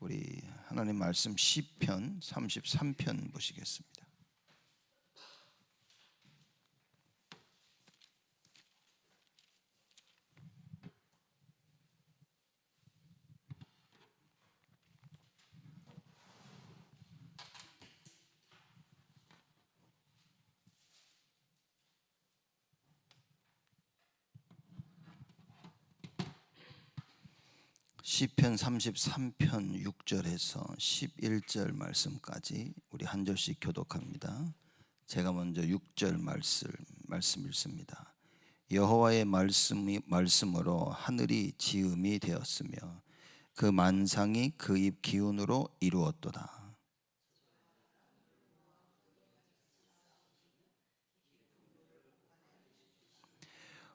우리 하나님 말씀 시편 33편 보시겠습니다. 시편 33편 6절에서 11절 말씀까지 우리 한 절씩 교독합니다. 제가 먼저 6절 말씀 읽습니다. 여호와의 말씀으로 하늘이 지음이 되었으며 그 만상이 그 입 기운으로 이루었도다.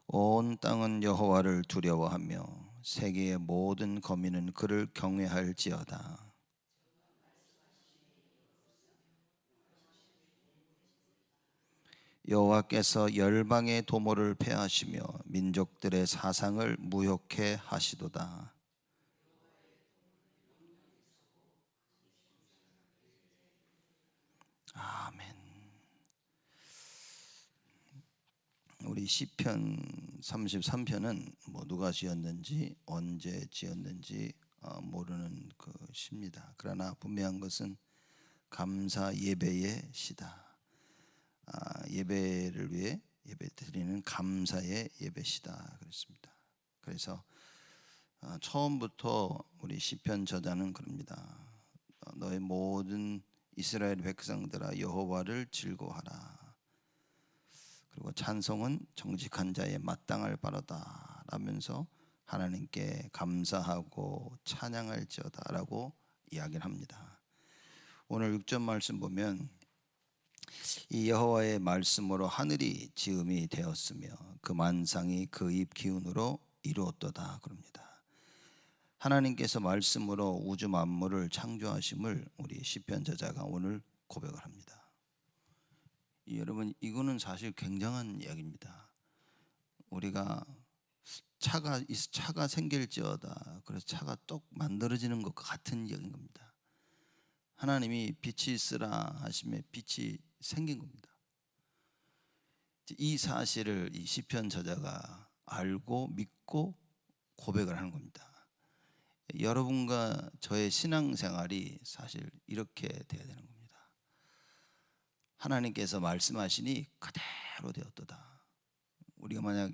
온 땅은 여호와를 두려워하며 세계의 모든 거민은 그를 경외할지어다. 여호와께서 열방의 도모를 패하시며 민족들의 사상을 무효케 하시도다. 아멘. 우리 시편 33편은 누가 지었는지 언제 지었는지 모르는 그 시입니다. 그러나 분명한 것은 감사 예배의 시다. 예배를 위해 예배 드리는 감사의 예배시다 그랬습니다. 그래서 처음부터 우리 시편 저자는 그럽니다. 너의 모든 이스라엘 백성들아 여호와를 즐거워하라. 그리고 찬송은 정직한 자의 마땅할 바로다 라면서 하나님께 감사하고 찬양할지어다 라고 이야기를 합니다. 오늘 6절 말씀 보면 이 여호와의 말씀으로 하늘이 지음이 되었으며 그 만상이 그 입 기운으로 이루었도다 그럽니다. 하나님께서 말씀으로 우주 만물을 창조하심을 우리 시편 저자가 오늘 고백을 합니다. 여러분, 이거는 사실 굉장한 이야기입니다. 우리가 차가 생길지어다. 그래서 차가 똑 만들어지는 것과 같은 이야기인 겁니다. 하나님이 빛이 있으라 하심에 빛이 생긴 겁니다. 이 사실을 이 시편 저자가 알고 믿고 고백을 하는 겁니다. 여러분과 저의 신앙생활이 사실 이렇게 돼야 되는 겁니다. 하나님께서 말씀하시니 그대로 되었도다. 우리가 만약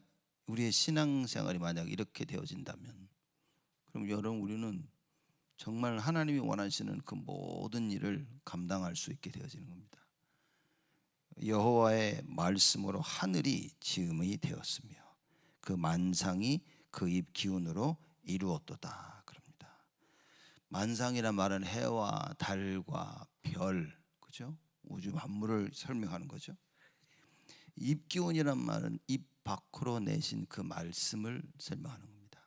우리의 신앙생활이 만약 이렇게 되어진다면, 그럼 여러분 우리는 정말 하나님이 원하시는 그 모든 일을 감당할 수 있게 되어지는 겁니다. 여호와의 말씀으로 하늘이 지음이 되었으며 그 만상이 그 입 기운으로 이루었도다 그럽니다. 만상이란 말은 해와 달과 별, 그죠? 우주 만물을 설명하는 거죠. 입기운이란 말은 입 밖으로 내신 그 말씀을 설명하는 겁니다.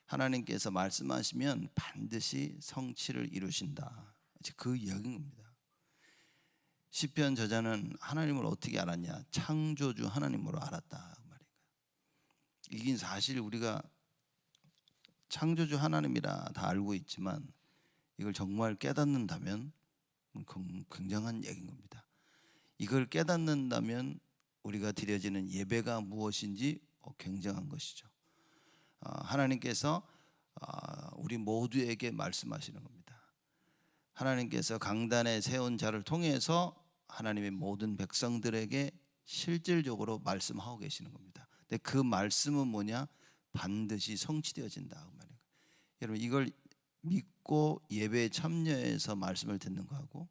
하나님께서 말씀하시면 반드시 성취를 이루신다. 그 이야기인 겁니다. 시편 저자는 하나님을 어떻게 알았냐? 창조주 하나님으로 알았다 말이에요. 이긴 사실 우리가 창조주 하나님이라 다 알고 있지만 이걸 정말 깨닫는다면 굉장한 얘기인 겁니다. 이걸 깨닫는다면 우리가 드려지는 예배가 무엇인지 굉장한 것이죠. 하나님께서 우리 모두에게 말씀하시는 겁니다. 하나님께서 강단에 세운 자를 통해서 하나님의 모든 백성들에게 실질적으로 말씀하고 계시는 겁니다. 근데 그 말씀은 뭐냐? 반드시 성취되어진다 그 말이에요. 여러분, 이걸 믿고 예배에 참여해서 말씀을 듣는 거하고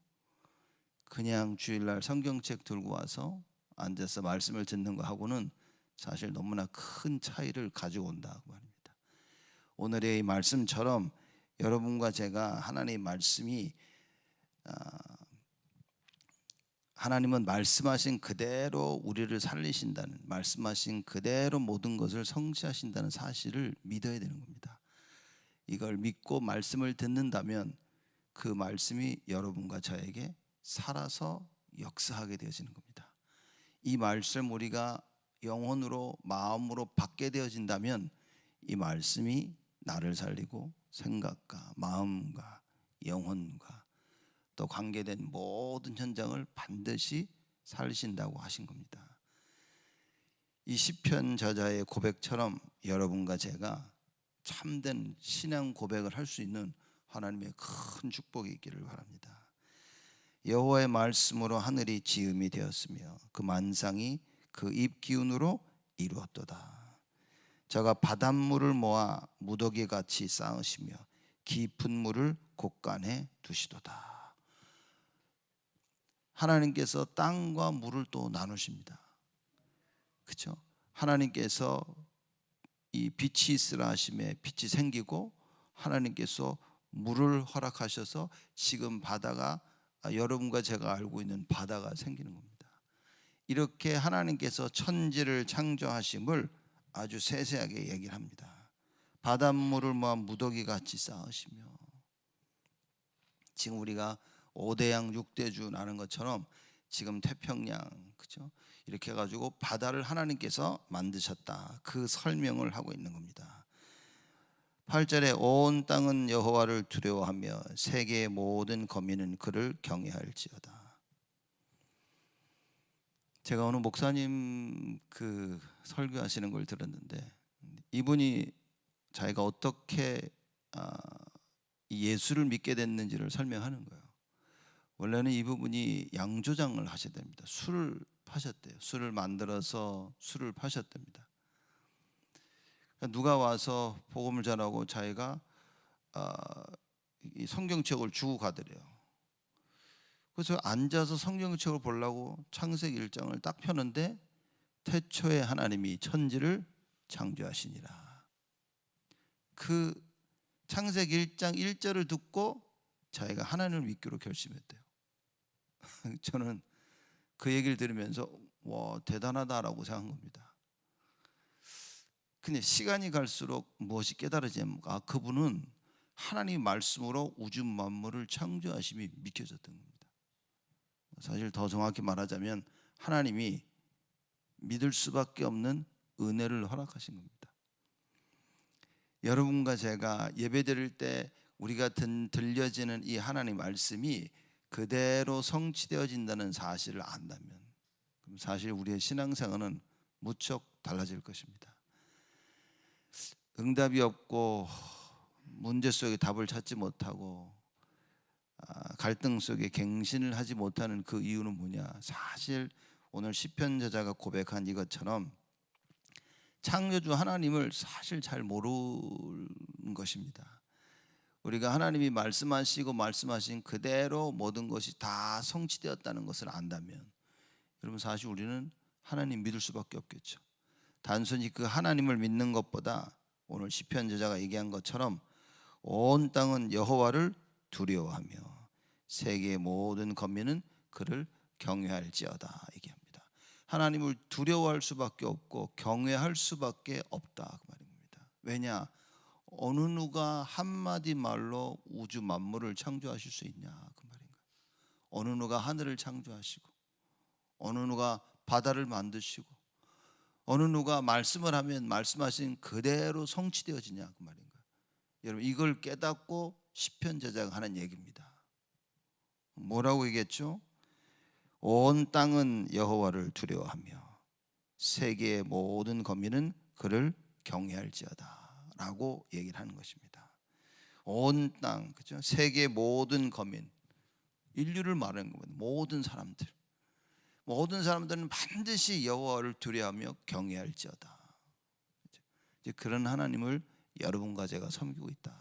그냥 주일날 성경책 들고 와서 앉아서 말씀을 듣는 거하고는 사실 너무나 큰 차이를 가지고 온다고 말입니다. 오늘의 이 말씀처럼 여러분과 제가 하나님의 말씀이 하나님은 말씀하신 그대로 우리를 살리신다는, 말씀하신 그대로 모든 것을 성취하신다는 사실을 믿어야 되는 겁니다. 이걸 믿고 말씀을 듣는다면 그 말씀이 여러분과 저에게 살아서 역사하게 되어지는 겁니다. 이 말씀 우리가 영혼으로 마음으로 받게 되어진다면 이 말씀이 나를 살리고 생각과 마음과 영혼과 또 관계된 모든 현장을 반드시 살리신다고 하신 겁니다. 이 시편 저자의 고백처럼 여러분과 제가 참된 신앙 고백을 할 수 있는 하나님의 큰 축복이 있기를 바랍니다. 여호와의 말씀으로 하늘이 지음이 되었으며 그 만상이 그 입 기운으로 이루었도다. 저가 바닷물을 모아 무더기 같이 쌓으시며 깊은 물을 곳간에 두시도다. 하나님께서 땅과 물을 또 나누십니다. 그렇죠? 하나님께서 이 빛이 있으라 하심에 빛이 생기고, 하나님께서 물을 허락하셔서 지금 바다가 여러분과 제가 알고 있는 바다가 생기는 겁니다. 이렇게 하나님께서 천지를 창조하심을 아주 세세하게 얘기를 합니다. 바닷물을 모아 무더기 같이 쌓으시며, 지금 우리가 5대양 6대주 나는 것처럼 지금 태평양, 그렇죠? 이렇게 해가지고 바다를 하나님께서 만드셨다, 그 설명을 하고 있는 겁니다. 8절에 온 땅은 여호와를 두려워하며 세계의 모든 거민은 그를 경외할지어다. 제가 오늘 목사님 그 설교하시는 걸 들었는데, 이분이 자기가 어떻게 예수를 믿게 됐는지를 설명하는 거예요. 원래는 이 부분이 양조장을 하셔야 됩니다. 술을 파셨대요. 술을 만들어서 술을 파셨답니다. 누가 와서 복음을 전하고 자기가 이 성경책을 주고 가더래요. 그래서 앉아서 성경책을 보려고 창세기 1장을 딱 펴는데 태초에 하나님이 천지를 창조하시니라. 그 창세기 1장 1절을 듣고 자기가 하나님을 믿기로 결심했대요. 저는 그 얘기를 들으면서 와, 대단하다라고 생각한 겁니다. 근데 시간이 갈수록 무엇이 깨달아지면 그분은 하나님 말씀으로 우주 만물을 창조하심이 믿겨졌던 겁니다. 사실 더 정확히 말하자면 하나님이 믿을 수밖에 없는 은혜를 허락하신 겁니다. 여러분과 제가 예배드릴 때 우리가 들려지는 이 하나님 말씀이 그대로 성취되어진다는 사실을 안다면, 그럼 사실 우리의 신앙생활은 무척 달라질 것입니다. 응답이 없고 문제 속에 답을 찾지 못하고 갈등 속에 갱신을 하지 못하는 그 이유는 뭐냐? 사실 오늘 시편 저자가 고백한 이것처럼 창조주 하나님을 사실 잘 모르는 것입니다. 우리가 하나님이 말씀하시고 말씀하신 그대로 모든 것이 다 성취되었다는 것을 안다면, 여러분 사실 우리는 하나님 믿을 수밖에 없겠죠. 단순히 그 하나님을 믿는 것보다 오늘 시편 저자가 얘기한 것처럼 온 땅은 여호와를 두려워하며 세계의 모든 거민은 그를 경외할지어다 얘기합니다. 하나님을 두려워할 수밖에 없고 경외할 수밖에 없다 그 말입니다. 왜냐? 어느 누가 한마디 말로 우주 만물을 창조하실 수 있냐 그 말인가요? 어느 누가 하늘을 창조하시고, 어느 누가 바다를 만드시고, 어느 누가 말씀을 하면 말씀하신 그대로 성취되어지냐 그 말인가요? 여러분 이걸 깨닫고 시편 저자가 하는 얘기입니다. 뭐라고 얘기했죠? 온 땅은 여호와를 두려워하며 세계의 모든 거민은 그를 경외할지어다 라고 얘기를 하는 것입니다. 온 땅, 그죠? 세계의 모든 거민, 인류를 말하는 겁니다. 모든 사람들은 반드시 여호와를 두려워하며 경외할지어다. 이제 그런 하나님을 여러분과 제가 섬기고 있다.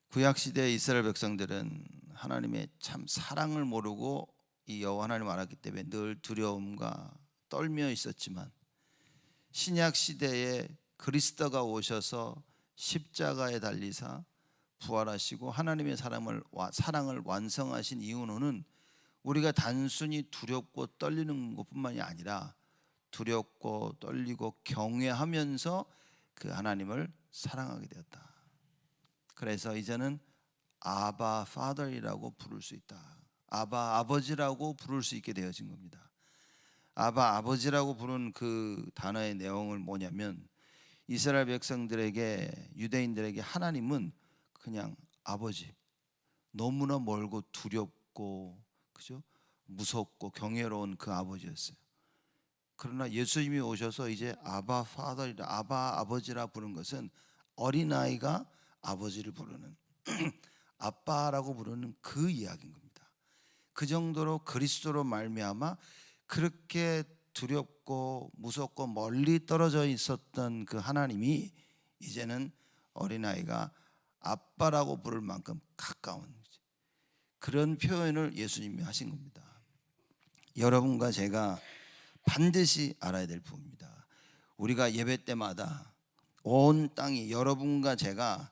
구약 시대 이스라엘 백성들은 하나님의 참 사랑을 모르고 이 여호와 하나님을 알았기 때문에 늘 두려움과 떨며 있었지만, 신약 시대에 그리스도가 오셔서 십자가에 달리사 부활하시고 하나님의 사랑을 완성하신 이유는 우리가 단순히 두렵고 떨리는 것뿐만이 아니라 두렵고 떨리고 경외하면서 그 하나님을 사랑하게 되었다. 그래서 이제는 아바 파더이라고 부를 수 있다. 아바 아버지라고 부를 수 있게 되어진 겁니다. 아바 아버지라고 부른 그 단어의 내용은 뭐냐면, 이스라엘 백성들에게, 유대인들에게 하나님은 그냥 아버지, 너무나 멀고 두렵고, 그죠? 무섭고 경외로운 그 아버지였어요. 그러나 예수님이 오셔서 이제 아바 파더리라, 아바 아버지라 부르는 것은 어린아이가 아버지를 부르는 아빠라고 부르는 그 이야기인 겁니다. 그 정도로 그리스도로 말미암아 그렇게 두렵고 무섭고 멀리 떨어져 있었던 그 하나님이 이제는 어린아이가 아빠라고 부를 만큼 가까운 그런 표현을 예수님이 하신 겁니다. 여러분과 제가 반드시 알아야 될 부분입니다. 우리가 예배 때마다 온 땅이, 여러분과 제가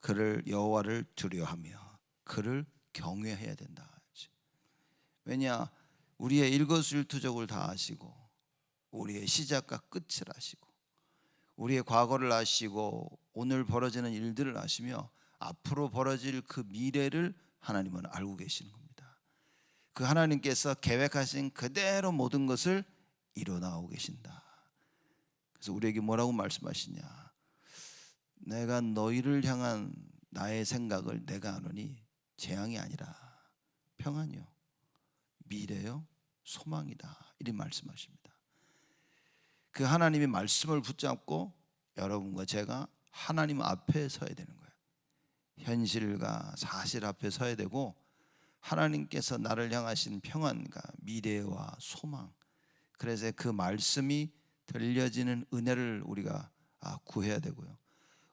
그를, 여호와를 두려워하며 그를 경외해야 된다. 왜냐, 우리의 일거수일투족을 다 아시고 우리의 시작과 끝을 아시고 우리의 과거를 아시고 오늘 벌어지는 일들을 아시며 앞으로 벌어질 그 미래를 하나님은 알고 계시는 겁니다. 그 하나님께서 계획하신 그대로 모든 것을 이뤄나가고 계신다. 그래서 우리에게 뭐라고 말씀하시냐, 내가 너희를 향한 나의 생각을 내가 아노니 재앙이 아니라 평안이요 미래요 소망이다, 이렇게 말씀하십니다. 그 하나님의 말씀을 붙잡고 여러분과 제가 하나님 앞에 서야 되는 거예요. 현실과 사실 앞에 서야 되고, 하나님께서 나를 향하신 평안과 미래와 소망, 그래서 그 말씀이 들려지는 은혜를 우리가 구해야 되고요.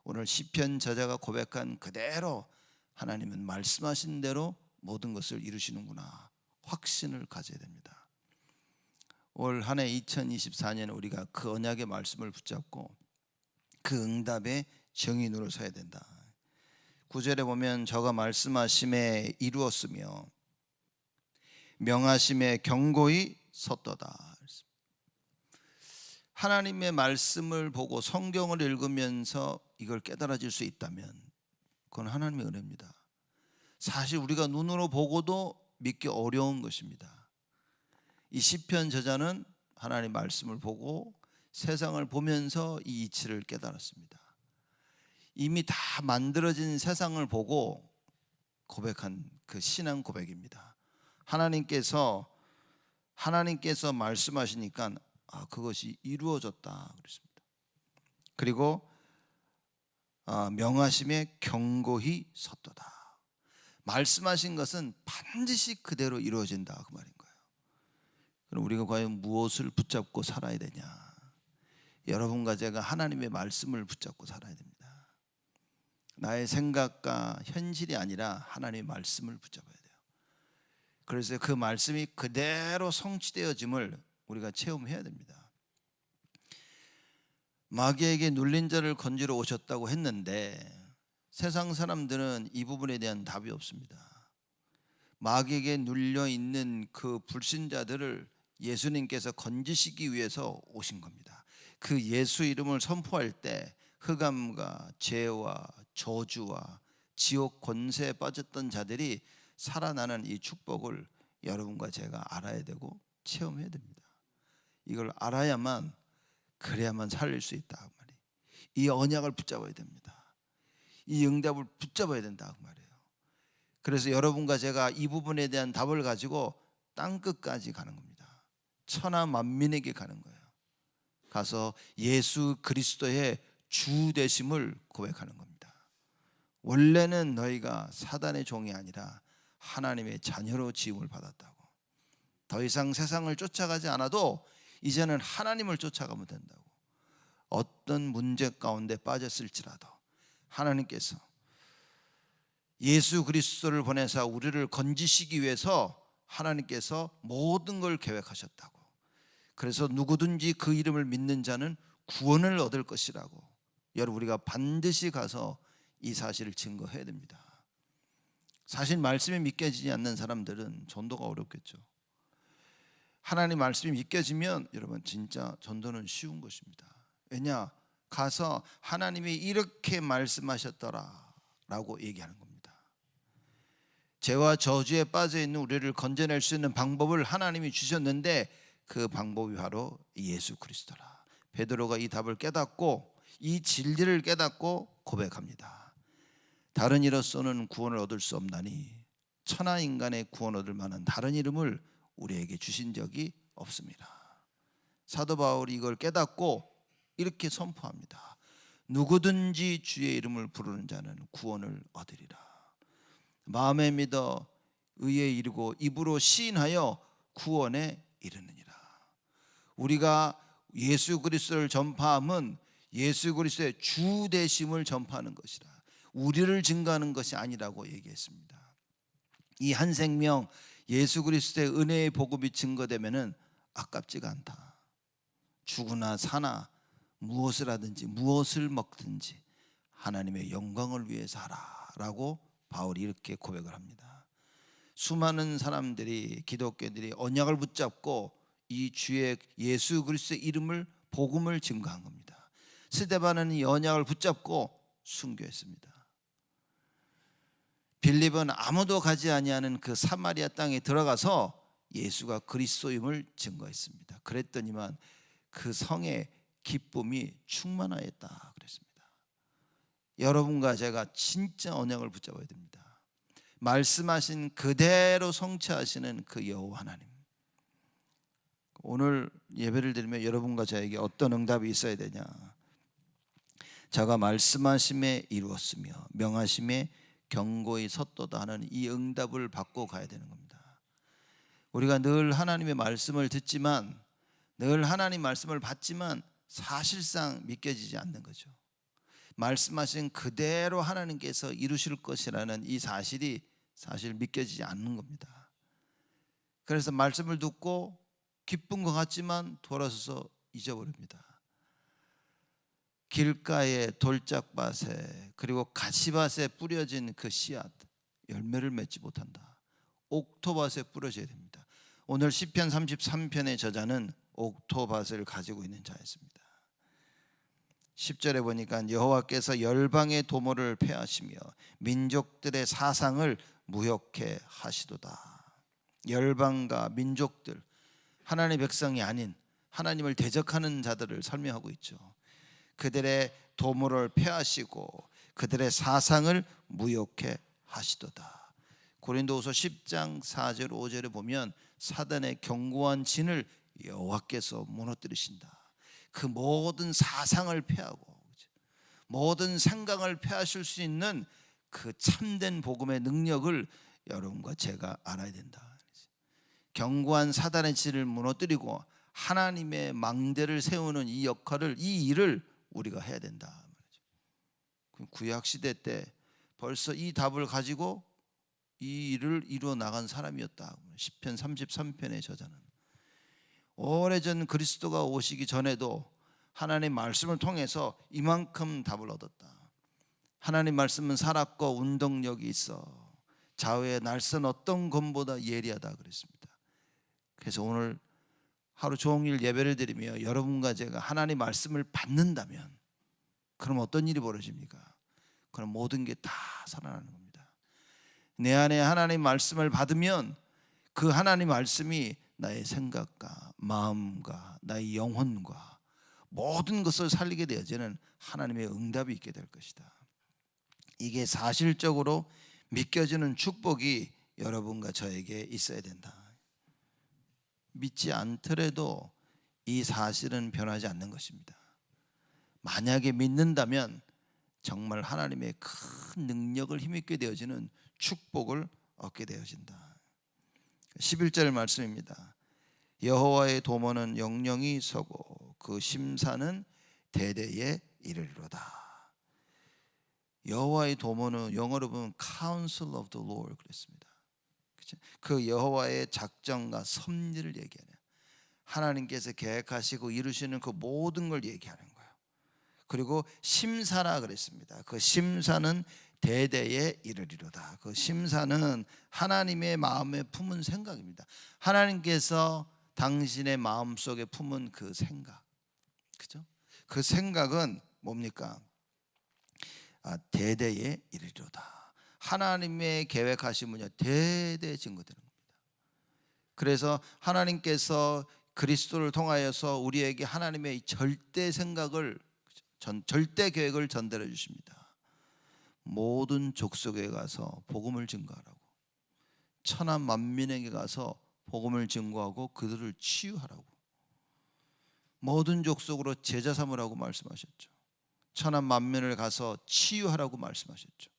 오늘 시편 저자가 고백한 그대로 하나님은 말씀하신 대로 모든 것을 이루시는구나, 확신을 가져야 됩니다. 올 한 해 2024년에 우리가 그 언약의 말씀을 붙잡고 그 응답의 정인으로 서야 된다. 9절에 보면 저가 말씀하심에 이루었으며 명하심에 경고히 섰도다. 하나님의 말씀을 보고 성경을 읽으면서 이걸 깨달아질 수 있다면 그건 하나님의 은혜입니다. 사실 우리가 눈으로 보고도 믿기 어려운 것입니다. 이 시편 저자는 하나님 말씀을 보고 세상을 보면서 이 이치를 깨달았습니다. 이미 다 만들어진 세상을 보고 고백한 그 신앙 고백입니다. 하나님께서 말씀하시니까 그것이 이루어졌다 그랬습니다. 그리고 명하심에 경고히 섰도다. 말씀하신 것은 반드시 그대로 이루어진다, 그 말인 거예요. 그럼 우리가 과연 무엇을 붙잡고 살아야 되냐? 여러분과 제가 하나님의 말씀을 붙잡고 살아야 됩니다. 나의 생각과 현실이 아니라 하나님의 말씀을 붙잡아야 돼요. 그래서 그 말씀이 그대로 성취되어짐을 우리가 체험해야 됩니다. 마귀에게 눌린 자를 건지러 오셨다고 했는데 세상 사람들은 이 부분에 대한 답이 없습니다. 마귀에게 눌려 있는 그 불신자들을 예수님께서 건지시기 위해서 오신 겁니다. 그 예수 이름을 선포할 때 흑암과 죄와 저주와 지옥 권세에 빠졌던 자들이 살아나는 이 축복을 여러분과 제가 알아야 되고 체험해야 됩니다. 이걸 알아야만, 그래야만 살릴 수 있다 그 말이에요. 이 언약을 붙잡아야 됩니다. 이 응답을 붙잡아야 된다 그 말이에요. 그래서 여러분과 제가 이 부분에 대한 답을 가지고 땅끝까지 가는 겁니다. 천하 만민에게 가는 거예요. 가서 예수 그리스도의 주 되심을 고백하는 겁니다. 원래는 너희가 사단의 종이 아니라 하나님의 자녀로 지음을 받았다고. 더 이상 세상을 쫓아가지 않아도 이제는 하나님을 쫓아가면 된다고. 어떤 문제 가운데 빠졌을지라도 하나님께서 예수 그리스도를 보내사 우리를 건지시기 위해서 하나님께서 모든 걸 계획하셨다고. 그래서 누구든지 그 이름을 믿는 자는 구원을 얻을 것이라고. 여러분, 우리가 반드시 가서 이 사실을 증거해야 됩니다. 사실 말씀이 믿겨지지 않는 사람들은 전도가 어렵겠죠. 하나님 말씀이 믿겨지면 여러분 진짜 전도는 쉬운 것입니다. 왜냐? 가서 하나님이 이렇게 말씀하셨더라 라고 얘기하는 겁니다. 죄와 저주에 빠져있는 우리를 건져낼 수 있는 방법을 하나님이 주셨는데 그 방법이 바로 예수 그리스도라. 베드로가 이 답을 깨닫고 이 진리를 깨닫고 고백합니다. 다른 이로서는 구원을 얻을 수 없나니 천하 인간의 구원 얻을 만한 다른 이름을 우리에게 주신 적이 없습니다. 사도 바울이 이걸 깨닫고 이렇게 선포합니다. 누구든지 주의 이름을 부르는 자는 구원을 얻으리라. 마음에 믿어 의에 이르고 입으로 시인하여 구원에 이르느니라. 우리가 예수 그리스도를 전파함은 예수 그리스도의 주 되심을 전파하는 것이라. 우리를 증거하는 것이 아니라고 얘기했습니다. 이 한 생명 예수 그리스도의 은혜의 복음이 증거되면은 아깝지가 않다. 죽으나 사나 무엇을 하든지 무엇을 먹든지 하나님의 영광을 위해서 하라라고 바울이 이렇게 고백을 합니다. 수많은 사람들이, 기독교인들이 언약을 붙잡고 이 주의 예수 그리스도의 이름을, 복음을 증거한 겁니다. 스데반은 이 언약을 붙잡고 순교했습니다. 빌립은 아무도 가지 아니하는 그 사마리아 땅에 들어가서 예수가 그리스도임을 증거했습니다. 그랬더니만 그 성에 기쁨이 충만하였다 그랬습니다. 여러분과 제가 진짜 언약을 붙잡아야 됩니다. 말씀하신 그대로 성취하시는 그 여호와 하나님. 오늘 예배를 드리면 여러분과 저에게 어떤 응답이 있어야 되냐? 자가 말씀하심에 이루었으며 명하심에 경고히 섰도다 하는 이 응답을 받고 가야 되는 겁니다. 우리가 늘 하나님의 말씀을 듣지만, 늘 하나님 말씀을 받지만 사실상 믿겨지지 않는 거죠. 말씀하신 그대로 하나님께서 이루실 것이라는 이 사실이 사실 믿겨지지 않는 겁니다. 그래서 말씀을 듣고 기쁜 것 같지만 돌아서서 잊어버립니다. 길가에 돌짝밭에 그리고 가시밭에 뿌려진 그 씨앗, 열매를 맺지 못한다. 옥토밭에 뿌려져야 됩니다. 오늘 시편 33편의 저자는 옥토밭을 가지고 있는 자였습니다. 10절에 보니까 여호와께서 열방의 도모를 폐하시며 민족들의 사상을 무효케 하시도다. 열방과 민족들, 하나님의 백성이 아닌 하나님을 대적하는 자들을 설명하고 있죠. 그들의 도모를 폐하시고 그들의 사상을 무효케 하시도다. 고린도후서 10장 4절 5절에 보면 사단의 견고한 진을 여호와께서 무너뜨리신다. 그 모든 사상을 폐하고 모든 생각을 폐하실 수 있는 그 참된 복음의 능력을 여러분과 제가 알아야 된다. 견고한 사단의 진을 무너뜨리고 하나님의 망대를 세우는 이 역할을, 이 일을 우리가 해야 된다. 구약 시대 때 벌써 이 답을 가지고 이 일을 이루어 나간 사람이었다. 시편 33편의 저자는 오래전 그리스도가 오시기 전에도 하나님의 말씀을 통해서 이만큼 답을 얻었다. 하나님 말씀은 살았고 운동력이 있어 좌우의 날선 어떤 검보다 예리하다 그랬습니다. 그래서 오늘 하루 종일 예배를 드리며 여러분과 제가 하나님의 말씀을 받는다면 그럼 어떤 일이 벌어집니까? 그럼 모든 게 다 살아나는 겁니다. 내 안에 하나님의 말씀을 받으면 그 하나님의 말씀이 나의 생각과 마음과 나의 영혼과 모든 것을 살리게 되어지는 하나님의 응답이 있게 될 것이다. 이게 사실적으로 믿겨지는 축복이 여러분과 저에게 있어야 된다. 믿지 않더라도 이 사실은 변하지 않는 것입니다. 만약에 믿는다면 정말 하나님의 큰 능력을 힘있게 되어지는 축복을 얻게 되어진다. 11절 말씀입니다. 여호와의 도모는 영영이 서고 그 심사는 대대에 이르리로다. 여호와의 도모는 영어로 보면 Counsel of the Lord 그랬습니다. 그 여호와의 작정과 섭리를 얘기하는, 하나님께서 계획하시고 이루시는 그 모든 걸 얘기하는 거예요. 그리고 심사라 그랬습니다. 그 심사는 대대에 이르리로다. 그 심사는 하나님의 마음에 품은 생각입니다. 하나님께서 당신의 마음속에 품은 그 생각, 그죠? 그 생각은 뭡니까? 대대에 이르리로다. 하나님의 계획하심은요 대대 증거되는 겁니다. 그래서 하나님께서 그리스도를 통하여서 우리에게 하나님의 절대 생각을, 절대 계획을 전달해 주십니다. 모든 족속에 가서 복음을 증거하라고, 천하 만민에게 가서 복음을 증거하고 그들을 치유하라고, 모든 족속으로 제자 삼으라고 말씀하셨죠. 천하 만민을 가서 치유하라고 말씀하셨죠.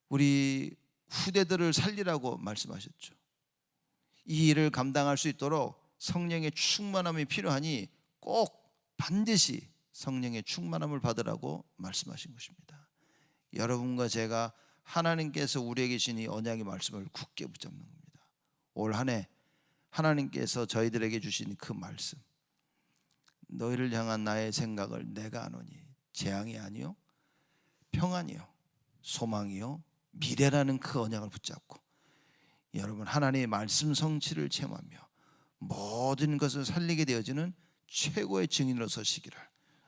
우리 후대들을 살리라고 말씀하셨죠. 이 일을 감당할 수 있도록 성령의 충만함이 필요하니 꼭 반드시 성령의 충만함을 받으라고 말씀하신 것입니다. 여러분과 제가 하나님께서 우리에게 주신 이 언약의 말씀을 굳게 붙잡는 겁니다. 올 한 해 하나님께서 저희들에게 주신 그 말씀, 너희를 향한 나의 생각을 내가 아노니 재앙이 아니요 평안이요 소망이요 미래라는 그 언약을 붙잡고 여러분 하나님의 말씀 성취를 체험하며 모든 것을 살리게 되어지는 최고의 증인으로 서시기를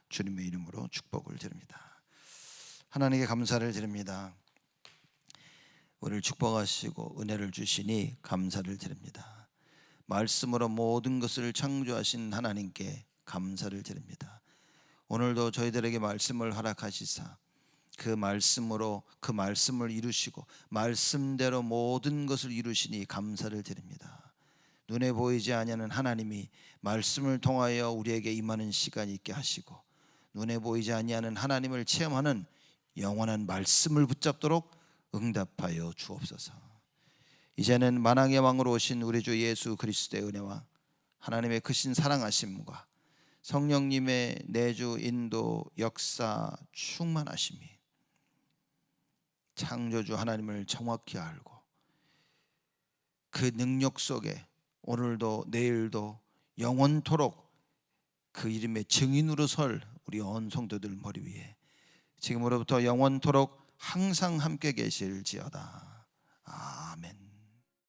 주님의 이름으로 축복을 드립니다. 하나님께 감사를 드립니다. 우리를 축복하시고 은혜를 주시니 감사를 드립니다. 말씀으로 모든 것을 창조하신 하나님께 감사를 드립니다. 오늘도 저희들에게 말씀을 허락하시사 그 말씀으로 그 말씀을 이루시고 말씀대로 모든 것을 이루시니 감사를 드립니다. 눈에 보이지 아니하는 하나님이 말씀을 통하여 우리에게 임하는 시간이 있게 하시고 눈에 보이지 아니하는 하나님을 체험하는 영원한 말씀을 붙잡도록 응답하여 주옵소서. 이제는 만왕의 왕으로 오신 우리 주 예수 그리스도의 은혜와 하나님의 크신 사랑하심과 성령님의 내주 인도 역사 충만하심이 창조주 하나님을 정확히 알고 그 능력 속에 오늘도 내일도 영원토록 그 이름의 증인으로 설 우리 온 성도들 머리 위에 지금으로부터 영원토록 항상 함께 계실지어다.